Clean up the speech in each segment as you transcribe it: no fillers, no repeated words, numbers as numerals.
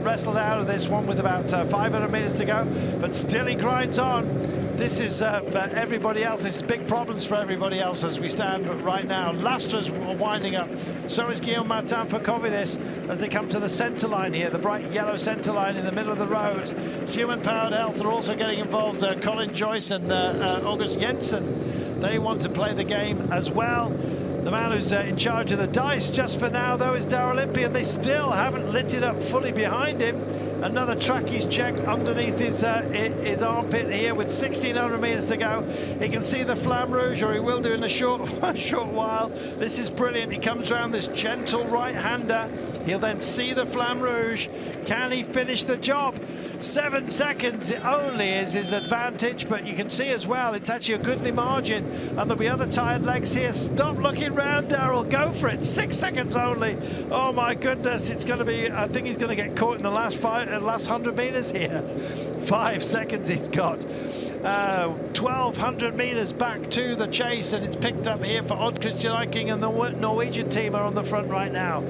wrestled out of this one with about 500 meters to go, but still he grinds on. This is for everybody else. This is big problems for everybody else as we stand right now. Lastra's winding up. So is Guillaume Martin for Covidis as they come to the center line here, the bright yellow center line in the middle of the road. Human Powered Health are also getting involved. Colin Joyce and August Jensen, they want to play the game as well. The man who's in charge of the dice just for now, though, is Darrell Impey, and they still haven't lit it up fully behind him. Another trackies check underneath his armpit here with 1,600 meters to go. He can see the Flamme Rouge, or he will do in a short while. This is brilliant. He comes around this gentle right-hander. He'll then see the Flamme Rouge. Can he finish the job? 7 seconds only is his advantage, but you can see as well it's actually a goodly margin, and there'll be other tired legs here. Stop looking round, Darrell, go for it. 6 seconds only. Oh my goodness, it's going to be, I think he's going to get caught in the last 100 meters here. 5 seconds he's got. 1,200 meters back to the chase, and it's picked up here for Odd Christian Eiking, and the Norwegian team are on the front right now.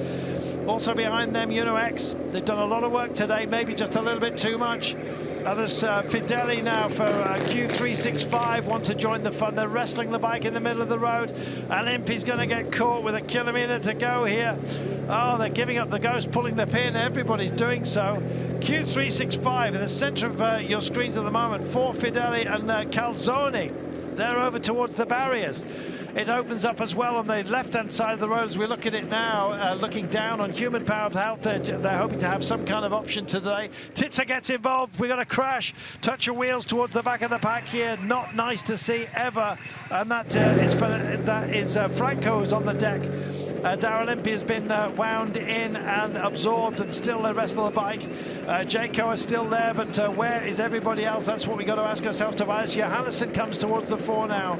Also behind them, X. They've done a lot of work today, maybe just a little bit too much. Others, Fideli now for Q365 want to join the fun. They're wrestling the bike in the middle of the road, and Impey's going to get caught with 1 kilometer to go here. Oh, they're giving up the ghost, pulling the pin. Everybody's doing so. Q365 in the center of your screens at the moment for Fideli and Calzoni. They're over towards the barriers. It opens up as well on the left-hand side of the road as we look at it now, looking down on Human Powered Health. They're hoping to have some kind of option today. Titzer gets involved. We've got a crash. Touch of wheels towards the back of the pack here. Not nice to see ever. And that is Franco who's on the deck. Darrell Impey has been wound in and absorbed, and still the rest of the bike. Jayco is still there, but where is everybody else? That's what we got to ask ourselves. Tobias Johannesson comes towards the fore now.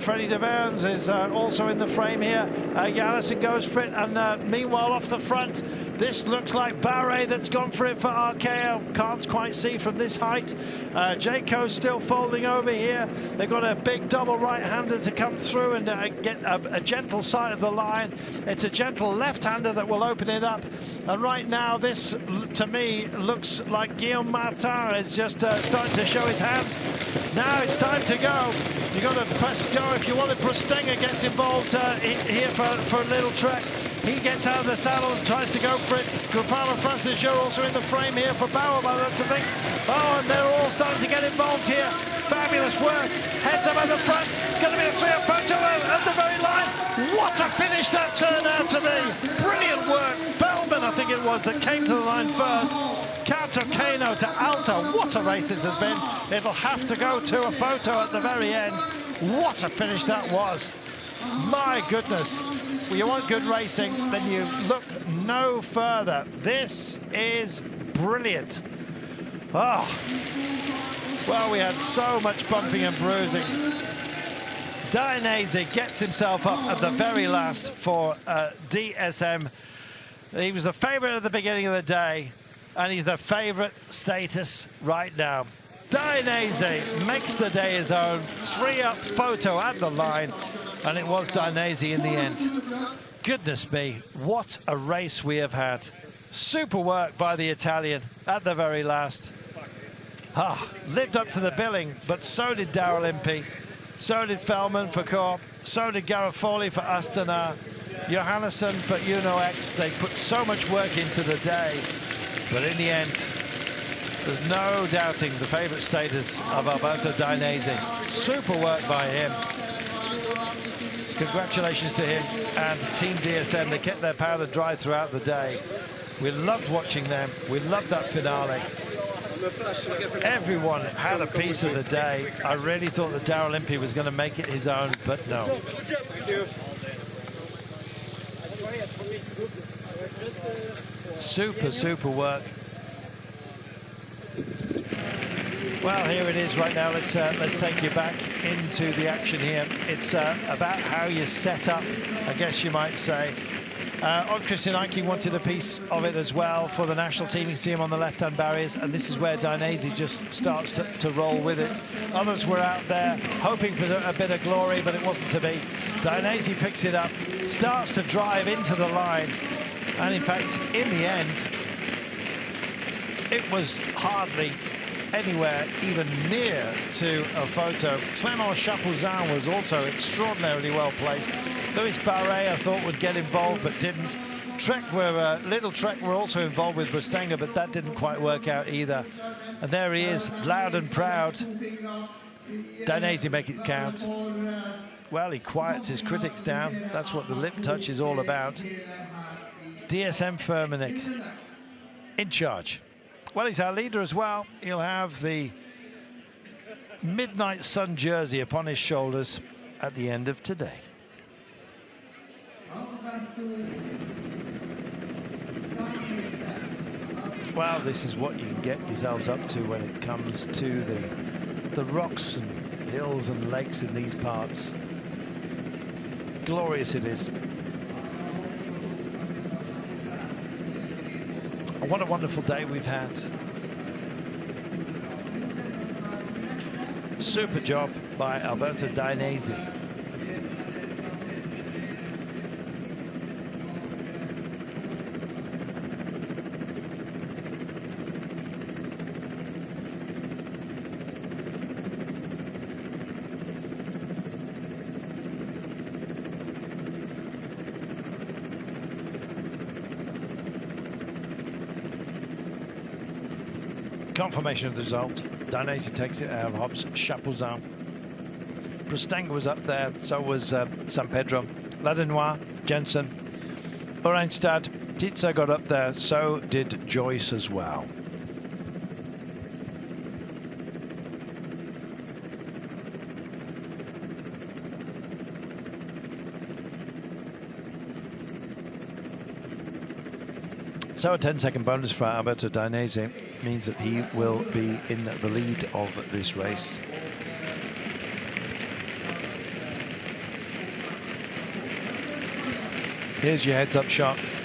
Freddie de Verns is also in the frame here. Johannesson goes for it, and meanwhile off the front, this looks like Barre that's gone for it for RKO. Can't quite see from this height. Jayco's still folding over here. They've got a big double right-hander to come through and get a gentle sight of the line. It's a gentle left-hander that will open it up. And right now, this, to me, looks like Guillaume Martin is just starting to show his hand. Now it's time to go. You've got to press go if you want it. Brustenger gets involved here for a little trek. He gets out of the saddle and tries to go for it. Groupama Francis also in the frame here for Bauer, by the looks of things. Oh, and they're all starting to get involved here. Fabulous work. Heads up at the front. It's going to be a 3-up photo at the very line. What a finish that turned out to be. Brilliant work. Feldman, I think it was, that came to the line first. Kato Kano to Alto. What a race this has been. It'll have to go to a photo at the very end. What a finish that was. My goodness. Well, you want good racing, then you look no further. This is brilliant. Oh, well, we had so much bumping and bruising. Dainese gets himself up at the very last for DSM. He was the favorite at the beginning of the day, and he's the favorite status right now. Dainese makes the day his own. 3-up photo at the line. And it was Dainese in the end. Goodness me, what a race we have had. Super work by the Italian at the very last. Lived up to the billing, but so did Darrell Impey. So did Feldman for Corp. So did Garofoli for Astana. Johannesson for X. They put so much work into the day. But in the end, there's no doubting the favourite status of Alberto Dainese. Super work by him. Congratulations to him and Team DSM. They kept their powder dry throughout the day. We loved watching them. We loved that finale. Everyone had a piece of the day. I really thought that Darrell Impey was going to make it his own, but no. Super, super work. Well, here it is right now. Let's take you back into the action here. It's about how you set up, I guess you might say. Odd Christian Eiking wanted a piece of it as well for the national team. You can see him on the left-hand barriers, and this is where Dainese just starts to roll with it. Others were out there hoping for a bit of glory, but it wasn't to be. Dainese picks it up, starts to drive into the line, and in fact, in the end, it was hardly anywhere even near to a photo. Clément Chapouzin was also extraordinarily well placed. Louis Barret, I thought, would get involved, but didn't. Little Trek were also involved with Bustenga, but that didn't quite work out either. And there he is, loud and proud. Dainese make it count. Well, he quiets his critics down. That's what the lip touch is all about. DSM Firmenich in charge. Well, he's our leader as well. He'll have the Midnight Sun jersey upon his shoulders at the end of today. Well, this is what you can get yourselves up to when it comes to the rocks and hills and lakes in these parts. Glorious it is. And what a wonderful day we've had. Super job by Alberto Dainese. Confirmation of the result. Dainese takes it out of Hobbs. Chapouzin. Bustenga was up there, so was San Pedro. Ladinois, Jensen, Orenstad, Titsa got up there, so did Joyce as well. So a 10-second bonus for Alberto Dainese means that he will be in the lead of this race. Here's your heads-up shot.